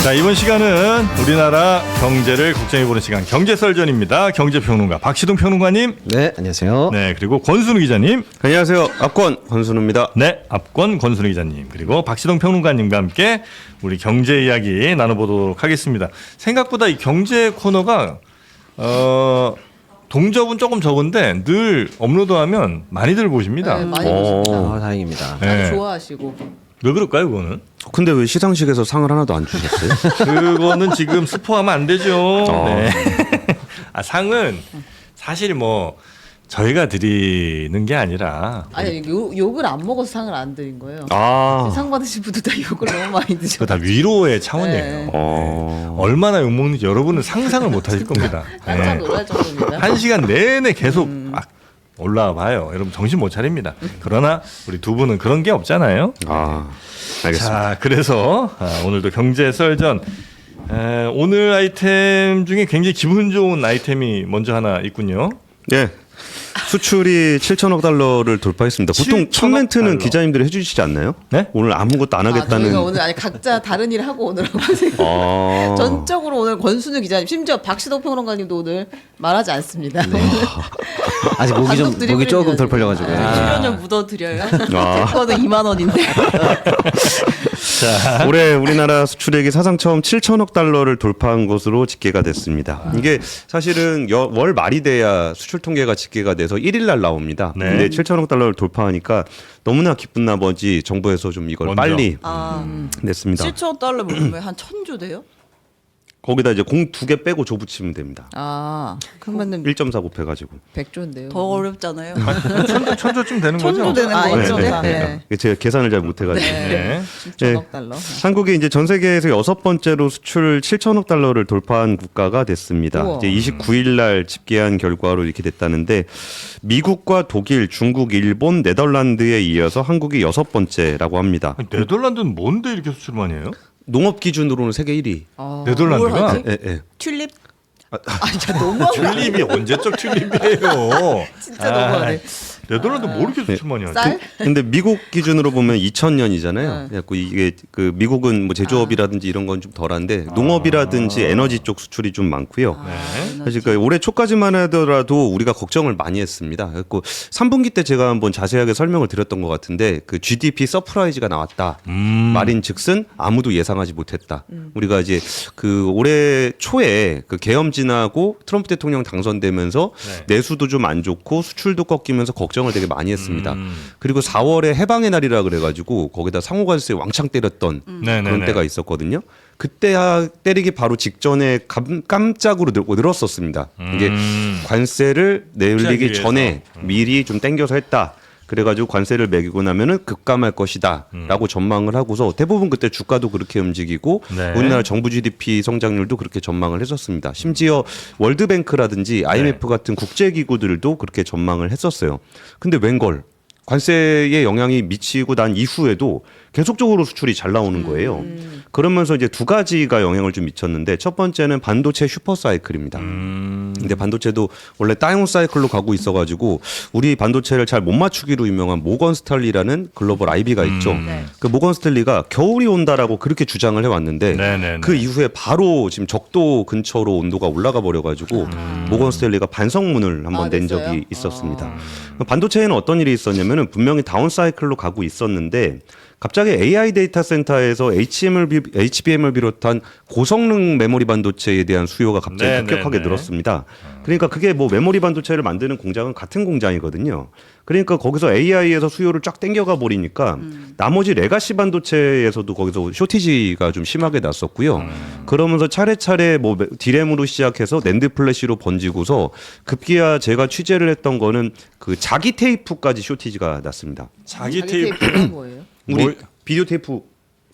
자, 이번 시간은 우리나라 경제를 걱정해보는 시간 경제설전입니다. 경제평론가 박시동 평론가님. 네, 안녕하세요. 네, 그리고 권순우 기자님. 안녕하세요. 압권 권순우입니다. 네, 압권 권순우 기자님. 그리고 박시동 평론가님과 함께 우리 경제 이야기 나눠보도록 하겠습니다. 생각보다 이 경제 코너가 동접은 조금 적은데 늘 업로드하면 많이들 보십니다. 네, 많이 보십니다. 다행입니다. 네. 좋아하시고. 왜 그럴까요, 그거는? 근데 왜 시상식에서 상을 하나도 안 주셨어요? 그거는 지금 스포하면 안 되죠. 네. 아, 상은 사실 뭐 저희가 드리는 게 아니라 아니 욕을 안 먹어서 상을 안 드린 거예요. 아, 상 받으신 분들 다 욕을 너무 많이 드셔. 그거 다 위로의 차원이에요. 네. 얼마나 욕먹는지 여러분은 상상을 못 하실 겁니다. 깜짝 네. 놀랄 정도입니다. 한 시간 내내 계속 올라와 봐요. 여러분 정신 못 차립니다. 그러나 우리 두 분은 그런 게 없잖아요. 알겠습니다. 자, 그래서 오늘도 경제 썰전. 오늘 아이템 중에 굉장히 기분 좋은 아이템이 먼저 하나 있군요. 네. 수출이 7천억 달러를 돌파했습니다. 보통 7천억 첫 멘트는 달러. 기자님들이 해주시지 않나요? 네? 오늘 아무것도 안 하겠다는. 저희가 오늘 아니 각자 다른 일 하고 오느라고 전적으로 오늘 권순우 기자님, 심지어 박시동 평론가님도 오늘 말하지 않습니다. 아직 목이 단독 목이 조금 덜 드리블입니다, 풀려가지고. 출연료 묻어드려요. 제 거는 2만 원인데. 올해 우리나라 수출액이 사상 처음 7천억 달러를 돌파한 것으로 집계가 됐습니다. 이게 사실은 월 말이 돼야 수출 통계가 집계가 돼서 1일 날 나옵니다. 네. 근데 7천억 달러를 돌파하니까 너무나 기쁜 나머지 정부에서 좀 이걸 먼저. 빨리 아, 냈습니다. 7천 달러 먹으면 한 1,000조 돼요? 거기다 이제 공 2개 빼고 조 붙이면 됩니다. 아, 그러면은 1.4 곱해가지고. 100조인데요. 더 어렵잖아요. 천조쯤 되는 거죠? 천조 되는 아, 거죠. 네, 네. 제가 계산을 잘 못해가지고. 네. 7천억 달러. 한국이 이제 전 세계에서 6번째로 수출 7천억 달러를 돌파한 국가가 됐습니다. 우와. 이제 29일 날 집계한 결과로 이렇게 됐다는데 미국과 독일, 중국, 일본, 네덜란드에 이어서 한국이 6번째라고 합니다. 아니, 네덜란드는 뭔데 이렇게 수출 많이 해요? 농업 기준으로는 세계 1위. 뭘 네덜란드가? 하지? 예, 예. 튤립 아, 진짜 너무한 거 튤립이 언제적 튤립이에요? 진짜 너무하네. 네덜란드 뭐 이렇게 수출 많이 하지? 쌀? 근데 미국 기준으로 보면 2000년이잖아요. 그래서 이게 그 미국은 뭐 제조업이라든지 이런 건 좀 덜한데 농업이라든지 에너지 쪽 수출이 좀 많고요. 네. 사실 그 올해 초까지만 하더라도 우리가 걱정을 많이 했습니다. 그래서 3분기 때 제가 한번 자세하게 설명을 드렸던 것 같은데 그 GDP 서프라이즈가 나왔다. 말인즉슨 아무도 예상하지 못했다. 우리가 이제 그 올해 초에 그 계엄 지나고 트럼프 대통령 당선되면서 네. 내수도 좀 안 좋고 수출도 꺾이면서 걱정을 되게 많이 했습니다. 그리고 4월에 해방의 날이라 그래가지고 거기다 상호관세 왕창 때렸던 네네네. 그런 때가 있었거든요. 그때 때리기 바로 직전에 깜짝으로 늘었었습니다. 이게 관세를 피하기 내리기 위해서. 전에 미리 좀 땡겨서 했다. 그래가지고 관세를 매기고 나면은 급감할 것이다라고 전망을 하고서 대부분 그때 주가도 그렇게 움직이고 네. 우리나라 정부 GDP 성장률도 그렇게 전망을 했었습니다. 심지어 월드뱅크라든지 IMF 같은 국제기구들도 그렇게 전망을 했었어요. 근데 웬걸 관세의 영향이 미치고 난 이후에도 계속적으로 수출이 잘 나오는 거예요. 그러면서 이제 두 가지가 영향을 좀 미쳤는데 첫 번째는 반도체 슈퍼 사이클입니다. 근데 반도체도 원래 다운 사이클로 가고 있어가지고 우리 반도체를 잘 못 맞추기로 유명한 모건 스탠리라는 글로벌 IB가 있죠. 그 모건 스탠리가 겨울이 온다라고 그렇게 주장을 해왔는데 네네네. 그 이후에 바로 지금 적도 근처로 온도가 올라가 버려가지고 모건 스탠리가 반성문을 한번 낸 냈어요? 적이 있었습니다. 반도체에는 어떤 일이 있었냐면은 분명히 다운 사이클로 가고 있었는데 갑자기 AI 데이터 센터에서 HBM을 비롯한 고성능 메모리 반도체에 대한 수요가 갑자기 네, 급격하게 네, 네. 늘었습니다. 그러니까 그게 뭐 메모리 반도체를 만드는 공장은 같은 공장이거든요. 그러니까 거기서 AI에서 수요를 쫙 땡겨가 버리니까 나머지 레가시 반도체에서도 거기서 쇼티지가 좀 심하게 났었고요. 그러면서 차례차례 뭐 디램으로 시작해서 낸드 플래시로 번지고서 급기야 제가 취재를 했던 거는 그 자기 테이프까지 쇼티지가 났습니다. 자기 자기 테이프. 테이프가 뭐예요? 우리 뭘- 비디오 테이프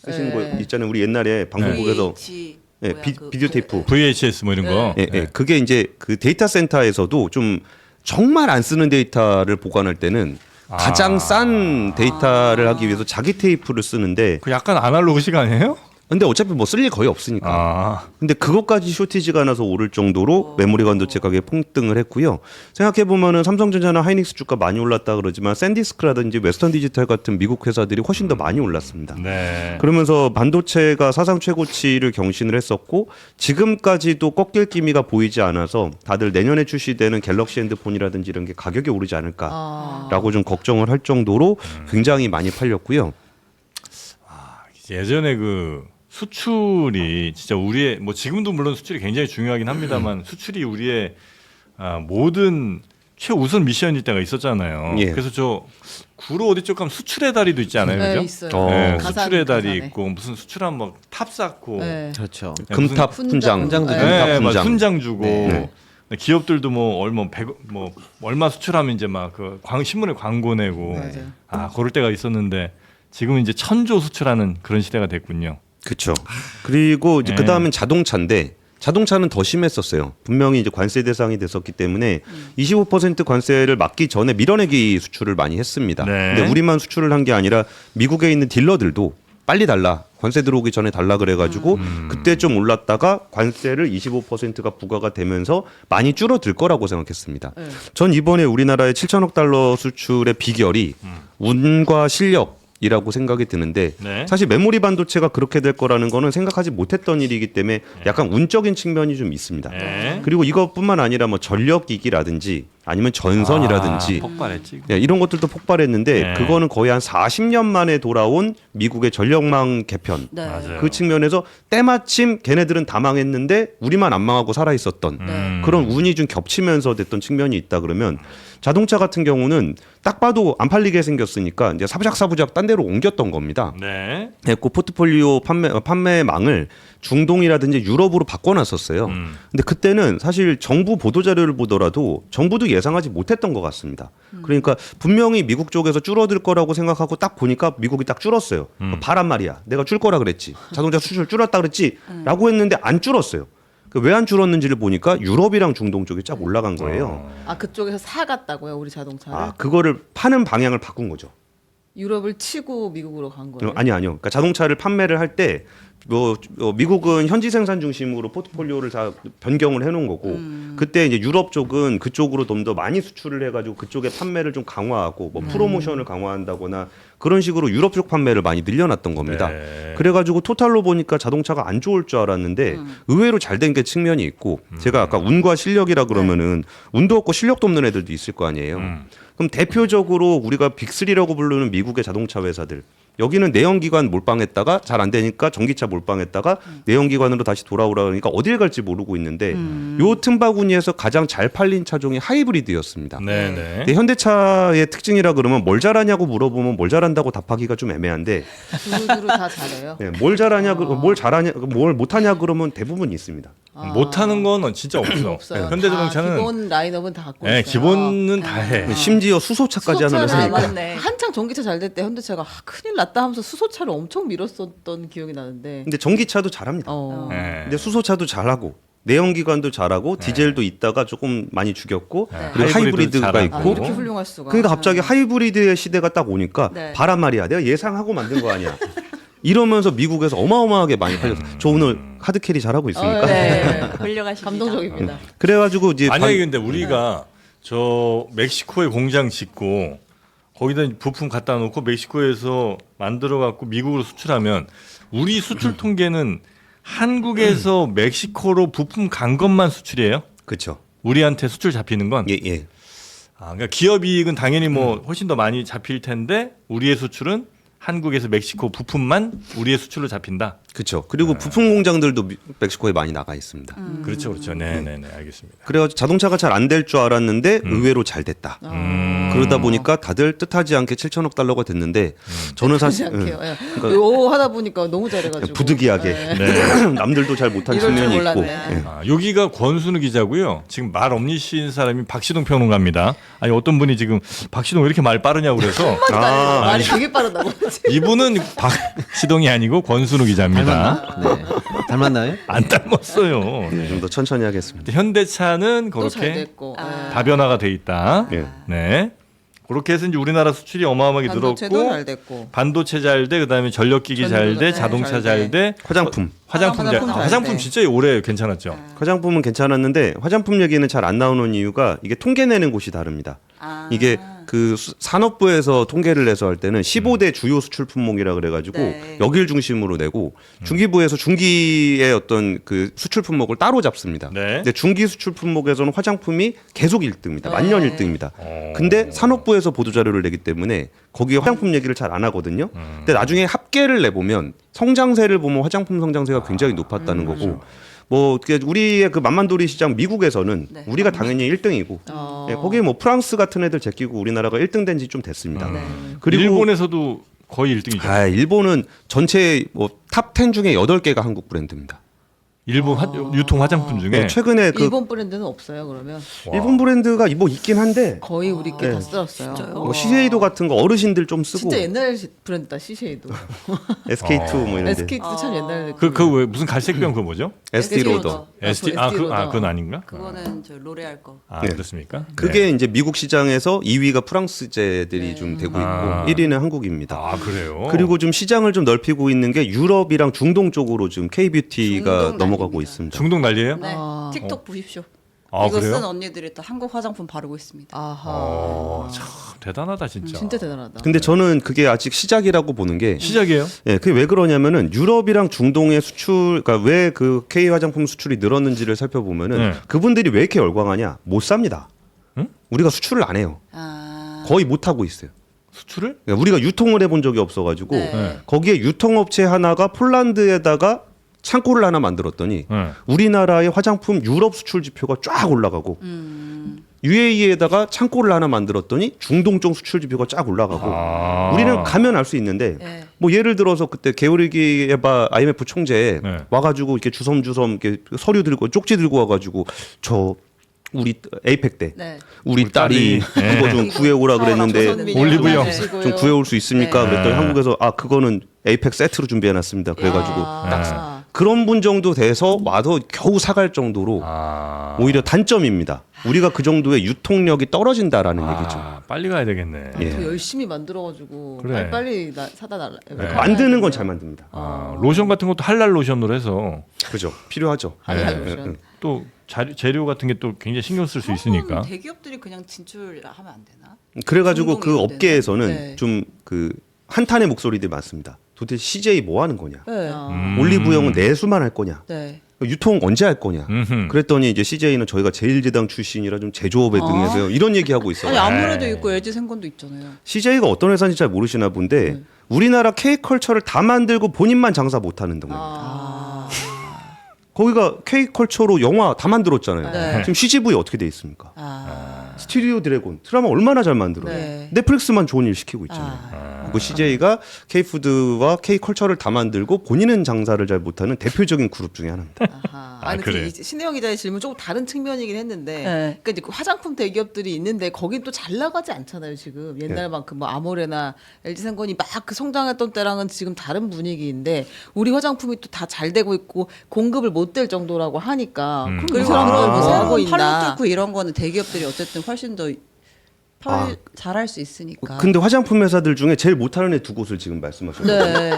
쓰시는 네. 거 있잖아요. 우리 옛날에 방송국에서 VH 예, 뭐야, 비디오 테이프. VHS 뭐 이런 거. 예, 예. 그게 이제 그 데이터 센터에서도 좀 정말 안 쓰는 데이터를 보관할 때는 가장 싼 데이터를 하기 위해서 자기 테이프를 쓰는데 그 약간 아날로그식 아니에요? 근데 어차피 뭐 쓸 일 거의 없으니까. 아, 근데 그것까지 쇼티지가 나서 오를 정도로 메모리 반도체 가격이 폭등을 했고요. 생각해 보면은 삼성전자나 하이닉스 주가 많이 올랐다 그러지만 샌디스크라든지 웨스턴 디지털 같은 미국 회사들이 훨씬 더 많이 올랐습니다. 네. 그러면서 반도체가 사상 최고치를 경신을 했었고 지금까지도 꺾일 기미가 보이지 않아서 다들 내년에 출시되는 갤럭시 핸드폰이라든지 이런 게 가격이 오르지 않을까라고 좀 걱정을 할 정도로 굉장히 많이 팔렸고요. 예전에 그 수출이 진짜 우리의 뭐 지금도 물론 수출이 굉장히 중요하긴 합니다만 수출이 우리의 모든 최우선 미션일 때가 있었잖아요. 예. 그래서 저 구로 어디 쪽 가면 수출의 달이도 있지 않아요, 네, 그죠? 있어요. 네, 가산, 수출의 달이 가산에. 있고 무슨 수출하면 막 탑 쌓고 네. 그렇죠. 금탑 훈장, 훈장도 네, 금탑 막 훈장. 훈장 주고 네. 기업들도 뭐 얼마 100, 뭐 얼마 수출하면 이제 막 그 신문에 광고 내고 맞아요. 그럴 때가 있었는데 지금은 이제 1000조 수출하는 그런 시대가 됐군요. 그렇죠. 그리고 이제 네. 그 다음엔 자동차인데 자동차는 더 심했었어요. 분명히 이제 관세 대상이 됐었기 때문에 25% 관세를 막기 전에 밀어내기 수출을 많이 했습니다. 네. 근데 우리만 수출을 한 게 아니라 미국에 있는 딜러들도 빨리 달라. 관세 들어오기 전에 달라 그래가지고 그때 좀 올랐다가 관세를 25%가 부과가 되면서 많이 줄어들 거라고 생각했습니다. 네. 전 이번에 우리나라의 7천억 달러 수출의 비결이 운과 실력이라고 생각이 드는데 네. 사실 메모리 반도체가 그렇게 될 거라는 거는 생각하지 못했던 일이기 때문에 약간 운적인 측면이 좀 있습니다. 네. 그리고 이것뿐만 아니라 뭐 전력기기라든지 아니면 전선이라든지 폭발했지. 네, 이런 것들도 폭발했는데 네. 그거는 거의 한 40년 만에 돌아온 미국의 전력망 개편. 네. 맞아요. 그 측면에서 때마침 걔네들은 다 망했는데 우리만 안 망하고 살아 있었던 네. 그런 운이 좀 겹치면서 됐던 측면이 있다 그러면 자동차 같은 경우는 딱 봐도 안 팔리게 생겼으니까 이제 사부작사부작 딴 데로 옮겼던 겁니다. 네. 네, 그 포트폴리오 판매망을 중동이라든지 유럽으로 바꿔놨었어요. 근데 그때는 사실 정부 보도 자료를 보더라도 정부도 예상하지 못했던 것 같습니다. 그러니까 분명히 미국 쪽에서 줄어들 거라고 생각하고 딱 보니까 미국이 딱 줄었어요. 바란 말이야. 내가 줄 거라 그랬지. 자동차 수출 줄었다 그랬지.라고 했는데 안 줄었어요. 왜 안 줄었는지를 보니까 유럽이랑 중동 쪽이 쫙 올라간 거예요. 아 그쪽에서 사갔다고요 우리 자동차를? 아, 그거를 파는 방향을 바꾼 거죠. 유럽을 치고 미국으로 간 거예요? 아니요. 그러니까 자동차를 판매를 할 때 미국은 현지 생산 중심으로 포트폴리오를 다 변경을 해놓은 거고 그때 이제 유럽 쪽은 그쪽으로 좀 더 많이 수출을 해가지고 그쪽의 판매를 좀 강화하고 뭐 프로모션을 강화한다거나 그런 식으로 유럽 쪽 판매를 많이 늘려놨던 겁니다. 네. 그래가지고 토탈로 보니까 자동차가 안 좋을 줄 알았는데 의외로 잘 된 게 측면이 있고 제가 아까 운과 실력이라 그러면은 운도 없고 실력도 없는 애들도 있을 거 아니에요. 그럼 대표적으로 우리가 빅3라고 부르는 미국의 자동차 회사들 여기는 내연기관 몰빵했다가 잘 안 되니까 전기차 몰빵했다가 내연기관으로 다시 돌아오라 그러니까 어딜 갈지 모르고 있는데 요 틈바구니에서 가장 잘 팔린 차종이 하이브리드였습니다. 네, 네. 근데 현대차의 특징이라 그러면 뭘 잘하냐고 물어보면 뭘 잘한다고 답하기가 좀 애매한데 두루두루 다 잘해요. 네, 뭘 잘하냐, 뭘 잘하냐, 뭘 못하냐 그러면 대부분 있습니다. 못하는 건 진짜 없어. 없어요. 현대자동차는 다 기본 라인업은 다 갖고 네, 있어요. 기본은 다 해. 심지어 수소차까지 하는 수소차를 회사니까. 맞네. 한창 전기차 잘 될 때 현대차가 큰일 났다 하면서 수소차를 엄청 밀었었던 기억이 나는데. 근데 전기차도 잘합니다. 네. 근데 수소차도 잘하고 내연기관도 잘하고 디젤도 있다가 조금 많이 죽였고 네. 그리고 하이브리드가 잘하고. 아, 있고 이렇게 훌륭할 수가. 그러니까 갑자기 하이브리드의 시대가 딱 오니까 네. 바란 말이야. 내가 예상하고 만든 거 아니야. 이러면서 미국에서 어마어마하게 많이 팔렸어요. 저 오늘 하드캐리 잘하고 있습니까? 네. 훌륭하십니다. 감동적입니다. 그래가지고 이제 만약에 근데 우리가 저 멕시코에 공장 짓고 거기다 부품 갖다 놓고 멕시코에서 만들어 갖고 미국으로 수출하면 우리 수출 통계는 한국에서 멕시코로 부품 간 것만 수출이에요? 그렇죠. 우리한테 수출 잡히는 건? 예, 예. 그러니까 기업 이익은 당연히 뭐 훨씬 더 많이 잡힐 텐데 우리의 수출은 한국에서 멕시코 부품만 우리의 수출로 잡힌다. 그렇죠. 그리고 부품 공장들도 멕시코에 많이 나가 있습니다. 그렇죠, 그렇죠. 네, 네, 네, 알겠습니다. 그래가지고 자동차가 잘 안 될 줄 알았는데 의외로 잘 됐다. 그러다 보니까 다들 뜻하지 않게 7천억 달러가 됐는데 저는 사실 하지 않게요. 예. 그러니까 요 하다 보니까 너무 잘해가지고. 부득이하게 네. 남들도 잘 못한 이럴 줄 측면이 있고 몰랐네. 예. 여기가 권순우 기자고요. 지금 말 없니신 사람이 박시동 평론가입니다. 아니 어떤 분이 지금 박시동 왜 이렇게 말 빠르냐고 그래서 말이 되게 빠르다고. 이분은 박시동이 아니고 권순우 기자입니다. 네. 닮았나요? 안 닮았어요. 네, 좀 더 천천히 하겠습니다. 현대차는 또 잘 그렇게 됐고. 예. 다변화가 돼 있다. 예. 네. 그렇게 해서 이제 우리나라 수출이 어마어마하게 반도체도 늘었고 잘 됐고. 반도체 잘 돼, 그다음에 전력기기 잘 돼, 전기도 자동차 잘 잘 돼, 화장품. 화장품 잘. 화장품 잘 화장품 돼. 진짜 올해 괜찮았죠. 화장품은 괜찮았는데 화장품 얘기는 잘 안 나오는 이유가 이게 통계 내는 곳이 다릅니다. 이게 그 산업부에서 통계를 내서 할 때는 15대 주요 수출 품목이라 그래가지고 네. 여길 중심으로 내고 중기부에서 중기의 어떤 그 수출 품목을 따로 잡습니다. 네. 근데 중기 수출 품목에서는 화장품이 계속 1등입니다. 만년 네. 1등입니다. 근데 산업부에서 보도 자료를 내기 때문에 거기에 화장품 얘기를 잘 안 하거든요. 근데 나중에 합계를 내보면 성장세를 보면 화장품 성장세가 굉장히 높았다는 거고. 뭐 어떻게 우리의 그 만만도리 시장 미국에서는 네. 우리가 당연히 1등이고 예, 거기에 뭐 프랑스 같은 애들 제끼고 우리나라가 1등 된 지 좀 됐습니다. 그리고 일본에서도 거의 1등이죠. 일본은 전체 뭐 탑 10 중에 8개가 한국 브랜드입니다. 일본 유통 화장품 중에 네, 최근에 그 일본 브랜드는 없어요 그러면? 일본 브랜드가 뭐 있긴 한데 거의 우리 게 네. 다 쓸었어요. 진짜요? 뭐 시세이도 같은 거 어르신들 좀 쓰고 진짜 옛날 브랜드다 시쉐이도. SK2 뭐 이런 데 SK도 참 옛날 느낌. 그 왜 무슨 갈색병 그거 뭐죠? ST 로더. ST 그건 아닌가? 그거는 저 로레알 거. 아 네. 그렇습니까? 그게 이제 미국 시장에서 2위가 프랑스제들이 네. 좀 되고 있고 아. 1위는 한국입니다. 아 그래요. 그리고 좀 시장을 좀 넓히고 있는 게 유럽이랑 중동 쪽으로 지금 K-뷰티가 중동 넘어가고 난립니다. 있습니다. 중동 난리예요? 네. 아. 틱톡 보십시오. 아 이거 그래요? 쓴 언니들이 다 한국 화장품 바르고 있습니다. 아하. 참 대단하다 진짜. 진짜 대단하다. 근데 저는 그게 아직 시작이라고 보는 게 시작이에요? 예, 그게 왜 그러냐면은 유럽이랑 중동의 수출, 그러니까 왜 그 K 화장품 수출이 늘었는지를 살펴보면은 네. 그분들이 왜 이렇게 열광하냐? 못 삽니다. 응? 우리가 수출을 안 해요. 아. 거의 못 하고 있어요. 수출을? 그러니까 우리가 유통을 해본 적이 없어가지고 네. 네. 거기에 유통업체 하나가 폴란드에다가 창고를 하나 만들었더니 네. 우리나라의 화장품 유럽 수출 지표가 쫙 올라가고 UAE에다가 창고를 하나 만들었더니 중동 쪽 수출 지표가 쫙 올라가고 아. 우리는 가면 알 수 있는데 네. 뭐 예를 들어서 그때 게오르기 에바 IMF 총재 네. 와가지고 이렇게 주섬주섬 이렇게 서류 들고 쪽지 들고 와가지고 저 우리 에이펙 때 네. 우리 딸이 네. 이거 좀 구해오라 그랬는데 올리브영. 좀 구해올 수 있습니까? 네. 그랬더니 한국에서 아 그거는 에이펙 세트로 준비해놨습니다. 그래가지고 아. 그런 분 정도 돼서 와서 겨우 사갈 정도로 아. 오히려 단점입니다. 우리가 그 정도의 유통력이 떨어진다라는 얘기죠. 아, 빨리 가야 되겠네. 예. 더 열심히 만들어가지고 그래. 빨리 사다 달라. 네. 만드는 건 잘 만듭니다. 아, 로션 같은 것도 할랄 로션으로 해서 그죠? 필요하죠. 할랄 네. 로션. 또 재료 같은 게 또 굉장히 신경 쓸 수 있으니까. 대기업들이 그냥 진출하면 안 되나? 그래가지고 그 중동이 업계에서는 네. 좀 그 한탄의 목소리들이 많습니다. 도대체 CJ 뭐 하는 거냐? 네. 올리브영은 내수만 할 거냐? 네. 유통 언제 할 거냐? 음흠. 그랬더니 이제 CJ는 저희가 제일제당 출신이라 좀 제조업에 등해서요. 이런 얘기하고 있어요. 아니 아무래도 있고 LG 생건도 있잖아요. CJ가 어떤 회사인지 잘 모르시나 본데 우리나라 K컬처를 다 만들고 본인만 장사 못하는 동네입니다. 아. 거기가 K컬처로 영화 다 만들었잖아요. 네. 지금 CGV 어떻게 돼 있습니까? 아. 스튜디오 드래곤 드라마 얼마나 잘 만들어요. 네. 넷플릭스만 좋은 일 시키고 있잖아요. 그 CJ가 K푸드와 K컬처를 다 만들고 본인은 장사를 잘 못하는 대표적인 그룹 중에 하나입니다. 아하. 아, 아니 그래. 그 신혜영 기자의 질문 조금 다른 측면이긴 했는데, 네. 그러니까 이제 그 화장품 대기업들이 있는데 거긴 또 잘 나가지 않잖아요 지금 옛날만큼 뭐 아모레나 LG생건이 막 그 성장했던 때랑은 지금 다른 분위기인데 우리 화장품이 또 다 잘 되고 있고 공급을 못 될 정도라고 하니까 그럼 이 그리고 사람들 그런 뭐 새로운 하고 팔로 있나? 뚫고 이런 거는 대기업들이 어쨌든 훨씬 더 아. 잘할 수 있으니까. 근데 화장품 회사들 중에 제일 못하는 애 두 곳을 지금 말씀하셨어요. 네,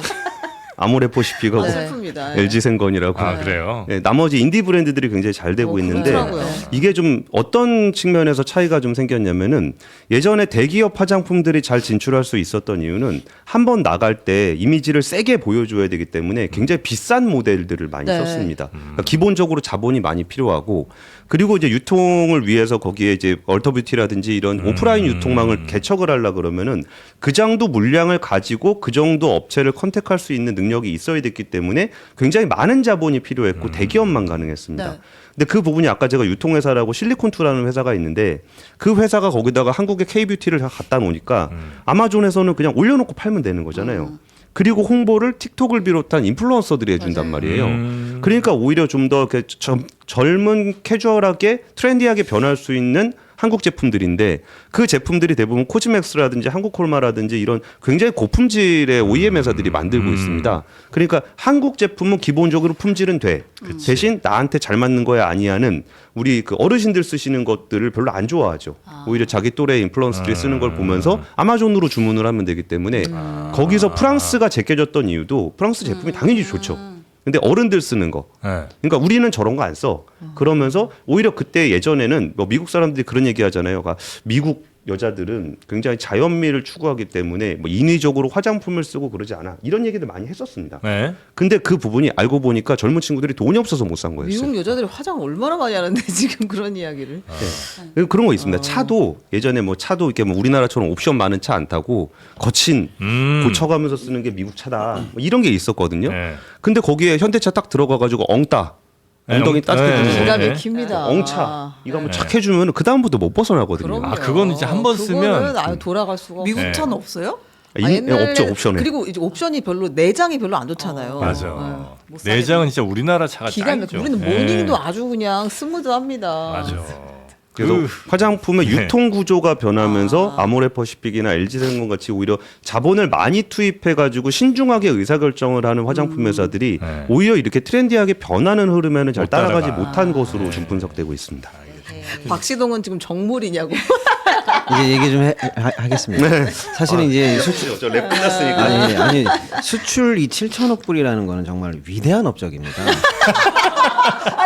아모레포시피가 아, 네. 슬픕니다. LG생건이라고. 아 그래요. 네, 나머지 인디 브랜드들이 굉장히 잘 되고 있는데 그렇더라고요. 이게 좀 어떤 측면에서 차이가 좀 생겼냐면은 예전에 대기업 화장품들이 잘 진출할 수 있었던 이유는 한 번 나갈 때 이미지를 세게 보여줘야 되기 때문에 굉장히 비싼 모델들을 많이 네. 썼습니다. 그러니까 기본적으로 자본이 많이 필요하고 그리고 이제 유통을 위해서 거기에 이제 얼터뷰티라든지 이런 오프라인 유통망을 개척을 하려 그러면은 그 정도 물량을 가지고 그 정도 업체를 컨택할 수 있는 능력이 있어야 됐기 때문에 굉장히 많은 자본이 필요했고 대기업만 가능했습니다. 네. 근데 그 부분이 아까 제가 유통회사라고 실리콘투라는 회사가 있는데 그 회사가 거기다가 한국의 K뷰티를 다 갖다 놓으니까 아마존에서는 그냥 올려놓고 팔면 되는 거잖아요. 그리고 홍보를 틱톡을 비롯한 인플루언서들이 해준단 말이에요. 그러니까 오히려 좀 더 젊은 캐주얼하게 트렌디하게 변할 수 있는 한국 제품들인데 그 제품들이 대부분 코지맥스라든지 한국콜마라든지 이런 굉장히 고품질의 OEM 회사들이 만들고 있습니다. 그러니까 한국 제품은 기본적으로 품질은 돼. 대신 나한테 잘 맞는 거야 아니야는 우리 그 어르신들 쓰시는 것들을 별로 안 좋아하죠. 오히려 자기 또래 인플루언서들이 쓰는 걸 보면서 아마존으로 주문을 하면 되기 때문에 거기서 프랑스가 제껴졌던 이유도 프랑스 제품이 당연히 좋죠. 근데 어른들 쓰는 거. 네. 그러니까 우리는 저런 거 안 써. 그러면서 오히려 그때 예전에는 뭐 미국 사람들이 그런 얘기 하잖아요. 그러니까 미국 여자들은 굉장히 자연미를 추구하기 때문에 뭐 인위적으로 화장품을 쓰고 그러지 않아. 이런 얘기들 많이 했었습니다. 네. 근데 그 부분이 알고 보니까 젊은 친구들이 돈이 없어서 못 산 거였어요. 미국 여자들이 화장 얼마나 많이 하는데 지금 그런 이야기를. 그런 거 있습니다. 차도 예전에 뭐 차도 이렇게 뭐 우리나라처럼 옵션 많은 차 안 타고 거친 고쳐가면서 쓰는 게 미국 차다. 뭐 이런 게 있었거든요. 네. 근데 거기에 현대차 딱 들어가가지고 엉따 엉덩이 따뜻해지는 기가 네. 막힙니다. 엉차 이거 한번 착 해주면 그 다음부터 못 벗어나거든요. 그럼요. 아, 그건 이제 한번 쓰면 그거는 아예 돌아갈 수가 없어요. 미국 차는 없어요? 없죠 옵션에. 그리고 이제 옵션이 별로 내장이 별로 안 좋잖아요. 맞아. 못 사겠네. 내장은 진짜 우리나라 차가 기가 짱이죠. 막히고 우리는 네. 모닝도 아주 그냥 스무드합니다. 맞아. 그래서 화장품의 네. 유통 구조가 변하면서 아모레퍼시픽이나 LG생명 같이 오히려 자본을 많이 투입해가지고 신중하게 의사결정을 하는 화장품 회사들이 네. 오히려 이렇게 트렌디하게 변하는 흐름에는 잘 못 따라가지 따라가. 못한 것으로 좀 분석되고 있습니다. 박시동은 지금 정물이냐고. 이제 얘기 좀 하겠습니다. 사실은 이제 저랩 끝났으니까. 아니 수출 이 7천억 불이라는 거는 정말 위대한 업적입니다.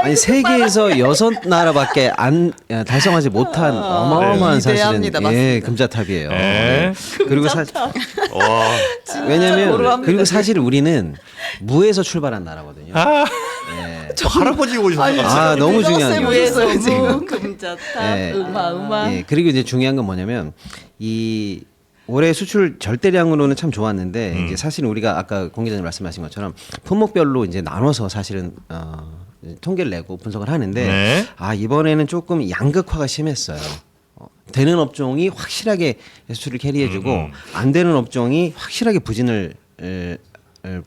아니 세계에서 6나라밖에 안 달성하지 못한 어마어마한 사실은 위대합니다. 맞습니다. 금자탑이에요. 네. 그리고 사실 와, 왜냐면 고루합니다. 그리고 사실 우리는 무에서 출발한 나라거든요. 저 할아버지 오셨어요. 아 너무 중요한 게 무에서 지금 금자탑. 예. 음마. 예, 그리고 이제 중요한 건 뭐냐면 이 올해 수출 절대량으로는 참 좋았는데 이제 사실 우리가 아까 공 기자님 말씀하신 것처럼 품목별로 이제 나눠서 사실은 통계를 내고 분석을 하는데 네. 아 이번에는 조금 양극화가 심했어요. 되는 업종이 확실하게 수출을 캐리해주고 안 되는 업종이 확실하게 부진을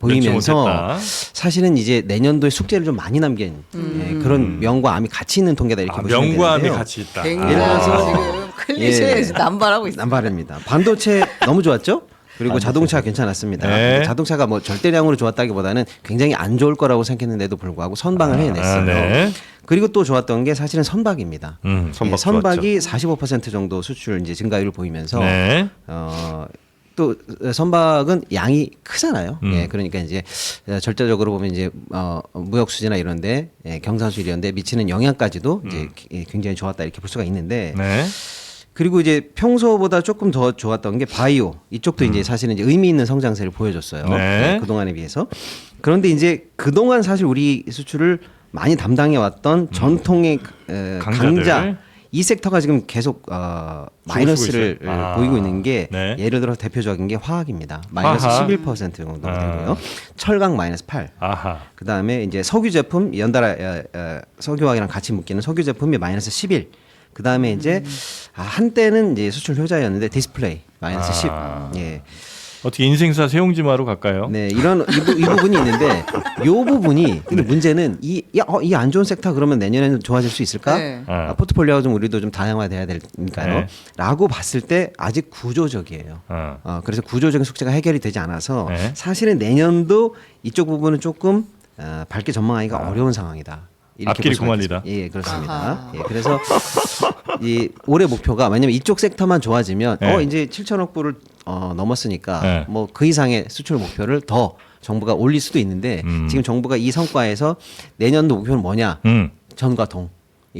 보이면서 못했다. 사실은 이제 내년도에 숙제를 좀 많이 남긴 예, 그런 명과 암이 같이 있는 통계다 이렇게 보시면 되는데요. 명과 암이 같이 있다. 굉장히 예를 들어서 지금 클리셰에 예. 남발하고 있어요. 남발입니다. 반도체 너무 좋았죠? 그리고 자동차 괜찮았습니다. 네. 근데 자동차가 뭐 절대량으로 좋았다기보다는 굉장히 안 좋을 거라고 생각했는데도 불구하고 선방을 해냈어요. 네. 그리고 또 좋았던 게 사실은 선박입니다. 선박 선박이 45% 정도 수출 이제 증가율을 보이면서 네. 또 선박은 양이 크잖아요. 음. 예, 그러니까 이제 절대적으로 보면 이제 무역 수지나 이런데 경상수지 이런데 미치는 영향까지도 이제 굉장히 좋았다 이렇게 볼 수가 있는데 네. 그리고 이제 평소보다 조금 더 좋았던 게 바이오 이쪽도 이제 사실은 이제 의미 있는 성장세를 보여줬어요. 네. 그 동안에 비해서. 그런데 이제 그 동안 사실 우리 수출을 많이 담당해 왔던 전통의 강자들. 강자 이 섹터가 지금 계속 마이너스를 있어요? 아. 보이고 있는 게 네. 예를 들어 대표적인 게 화학입니다. 마이너스 화학. 11% 정도 아. 되고요. 철강 마이너스 8. 아하. 그 다음에 이제 석유 제품 연달아 석유화학이랑 같이 묶이는 석유 제품이 마이너스 11. 그 다음에 이제 한때는 이제 수출 효자였는데 디스플레이 마이너스 10. 예. 어떻게 인생사 세용지마로 갈까요? 네, 이런 이 부분이 있는데 요 부분이 근데 문제는 이 안 좋은 섹터 그러면 내년에는 좋아질 수 있을까? 네. 포트폴리오가 좀 우리도 좀 다양화돼야 되니까요. 네. 라고 봤을 때 아직 구조적이에요. 그래서 구조적인 숙제가 해결이 되지 않아서 네. 사실은 내년도 이쪽 부분은 조금 밝게 전망하기가 어려운 상황이다. 이렇게 앞길이 볼 수가 고만이다. 있겠습니다. 예, 그렇습니다. 아하. 예, 그래서 이 올해 목표가 왜냐면 이쪽 섹터만 좋아지면 네. 이제 7천억 불을 넘었으니까 네. 뭐 그 이상의 수출 목표를 더 정부가 올릴 수도 있는데 지금 정부가 이 성과에서 내년도 목표는 뭐냐? 전과 동.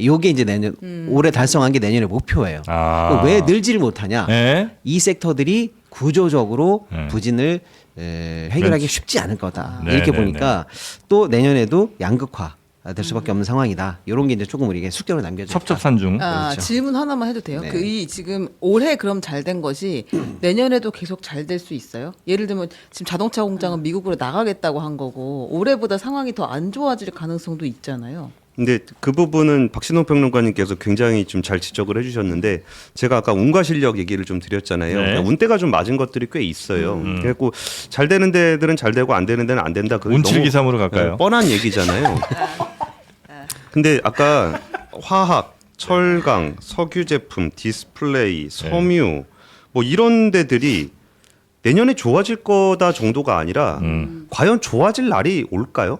요게 이제 내년 올해 달성한 게 내년의 목표예요. 아. 왜 늘지를 못하냐? 네. 이 섹터들이 구조적으로 네. 부진을 해결하기 쉽지 않을 거다. 네, 이렇게 네, 보니까 또 내년에도 양극화 될 수밖에 없는 상황이다. 이런 게 이제 조금 우리에게 숙제로 남겨져 있다. 첩첩산중. 그렇죠. 질문 하나만 해도 돼요? 네. 이 지금 올해 그럼 잘 된 것이 내년에도 계속 잘 될 수 있어요? 예를 들면 지금 자동차 공장은 미국으로 나가겠다고 한 거고 올해보다 상황이 더 안 좋아질 가능성도 있잖아요. 근데 그 부분은 박신호 평론가님께서 굉장히 좀 잘 지적을 해주셨는데 제가 아까 운과 실력 얘기를 좀 드렸잖아요. 네. 운대가 좀 맞은 것들이 꽤 있어요. 그래갖고 잘 되는 데들은 잘 되고 안 되는 데는 안 된다. 그게 너무 운칠기삼으로 갈까요? 뻔한 얘기잖아요. 근데 아까 화학 철강, 석유 제품, 디스플레이, 섬유 뭐 이런 데들이 내년에 좋아질 거다 정도가 아니라 과연 좋아질 날이 올까요?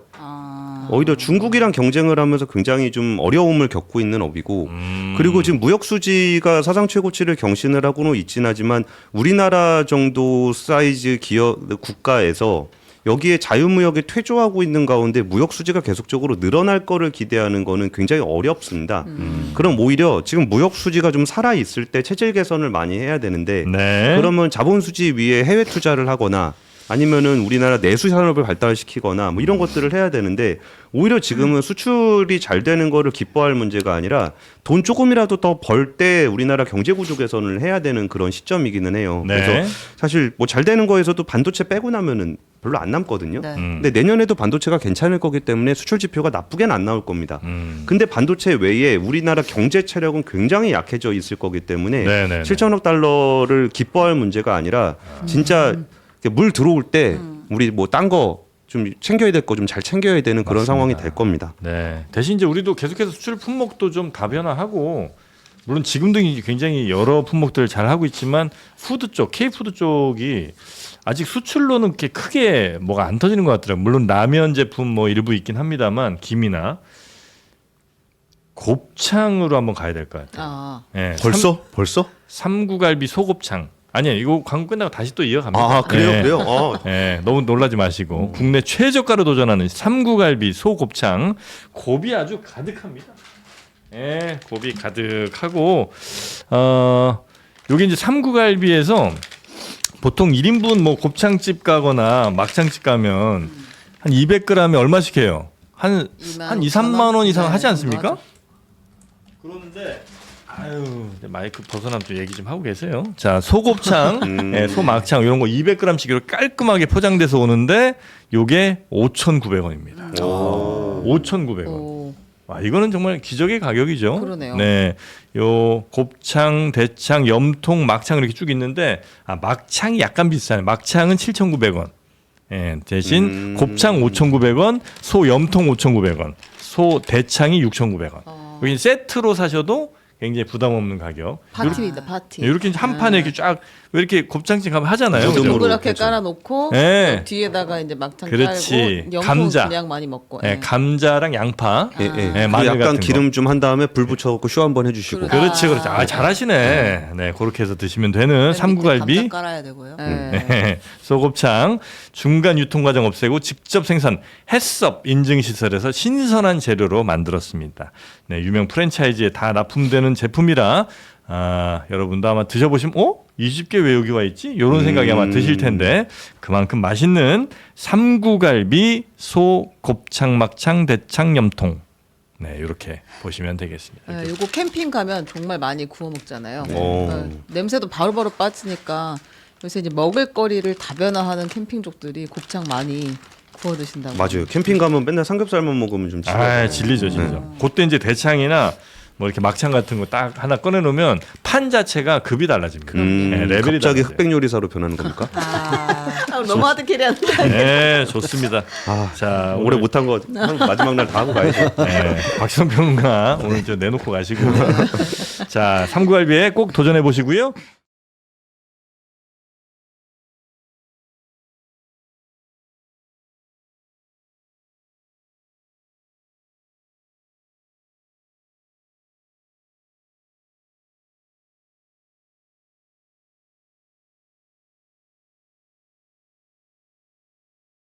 오히려 중국이랑 경쟁을 하면서 굉장히 좀 어려움을 겪고 있는 업이고 그리고 지금 무역 수지가 사상 최고치를 경신을 하고는 있긴 하지만 우리나라 정도 사이즈 기업 국가에서 여기에 자유무역에 퇴조하고 있는 가운데 무역 수지가 계속적으로 늘어날 거를 기대하는 거는 굉장히 어렵습니다. 그럼 오히려 지금 무역 수지가 좀 살아 있을 때 체질 개선을 많이 해야 되는데 네. 그러면 자본 수지 위에 해외 투자를 하거나 아니면은 우리나라 내수 산업을 발달시키거나 뭐 이런 것들을 해야 되는데 오히려 지금은 수출이 잘 되는 거를 기뻐할 문제가 아니라 돈 조금이라도 더 벌 때 우리나라 경제 구조 개선을 해야 되는 그런 시점이기는 해요. 네. 그래서 사실 뭐 잘 되는 거에서도 반도체 빼고 나면은 별로 안 남거든요. 네. 근데 내년에도 반도체가 괜찮을 거기 때문에 수출 지표가 나쁘게는 안 나올 겁니다. 근데 반도체 외에 우리나라 경제 체력은 굉장히 약해져 있을 거기 때문에 네네네. 7천억 달러를 기뻐할 문제가 아니라 진짜 물 들어올 때 우리 뭐 딴 거 좀 챙겨야 될 거 좀 잘 챙겨야 되는 그런 상황이 될 겁니다. 네. 대신 이제 우리도 계속해서 수출 품목도 좀 다변화하고 물론 지금도 굉장히 여러 품목들을 잘 하고 있지만 푸드 쪽, K푸드 쪽이 아직 수출로는 그렇게 크게 뭐가 안 터지는 것 같더라고요. 물론 라면 제품 뭐 일부 있긴 합니다만 김이나 곱창으로 한번 가야 될 것 같아요. 아, 네, 벌써? 삼구갈비 소곱창. 아니요, 이거 광고 끝나고 다시 또 이어갑니다. 아 그래요, 네. 그래요. 네, 너무 놀라지 마시고 국내 최저가로 도전하는 삼구갈비 소곱창 곱이 아주 가득합니다. 예, 곱이 가득하고 여기 이제 삼구갈비에서 보통 1인분 뭐 곱창집 가거나 막창집 가면 한 200g에 얼마씩 해요? 한 2, 3만 원 이상 네, 하지 않습니까? 맞아. 그런데 아유, 마이크 벗어나면 또 얘기 좀 하고 계세요. 자, 소곱창, 예, 소막창 이런 거 200g씩 이렇게 깔끔하게 포장돼서 오는데 요게 5,900원입니다. 5,900원. 오, 와, 이거는 정말 기적의 가격이죠. 그러네요. 네. 요 곱창, 대창, 염통, 막창 이렇게 쭉 있는데 막창이 약간 비싸요. 막창은 7,900원. 예, 대신 곱창 5,900원, 소 염통 5,900원, 소 대창이 6,900원. 여기 세트로 사셔도 굉장히 부담 없는 가격. 파티입니다, 파티. 이렇게 한 판에 이렇게 쫙 왜 이렇게 곱창집 가면 하잖아요. 그죠? 동그랗게 그렇죠. 깔아놓고 네. 그 뒤에다가 이제 막창 그렇지. 깔고 감자. 영통 그냥 많이 먹고. 예, 감자랑 양파. 예, 예. 예, 그리고 마늘 약간 같은 거. 기름 좀 한 다음에 불 붙여갖고 쇼 한번 해주시고. 그렇지, 그렇지. 아, 잘하시네. 네, 그렇게 해서 드시면 되는 삼구갈비. 감자 깔아야 되고요. 네. 네, 소곱창 중간 유통 과정 없애고 직접 생산 햇섭 인증 시설에서 신선한 재료로 만들었습니다. 네, 유명 프랜차이즈에 다 납품되는 제품이라 여러분도 아마 드셔보시면 이 집게 왜 여기 와 있지? 이런 생각이 아마 드실 텐데 그만큼 맛있는 삼구갈비 소 곱창 막창 대창 염통. 네, 이렇게 보시면 되겠습니다. 네, 요거 캠핑 가면 정말 많이 구워 먹잖아요. 오. 냄새도 바로바로 빠지니까 요새 이제 먹을거리를 다변화하는 캠핑족들이 곱창 많이 구워 드신다고. 맞아요. 캠핑 가면 맨날 삼겹살만 먹으면 좀 지겨워요. 질리죠, 진짜. 그때 이제 대창이나 뭐 이렇게 막창 같은 거 딱 하나 꺼내놓으면 판 자체가 급이 달라집니다. 네, 레벨이 갑자기 달라져요. 흑백 요리사로 변하는 겁니까? 너무 하드캐리 한다. 네, 좋습니다. 자, 올해 못한 거 마지막 날 다 하고 가야죠. 네, 박시성 평론가 오늘 저 내놓고 가시고 자, 삼구갈비에 꼭 도전해 보시고요.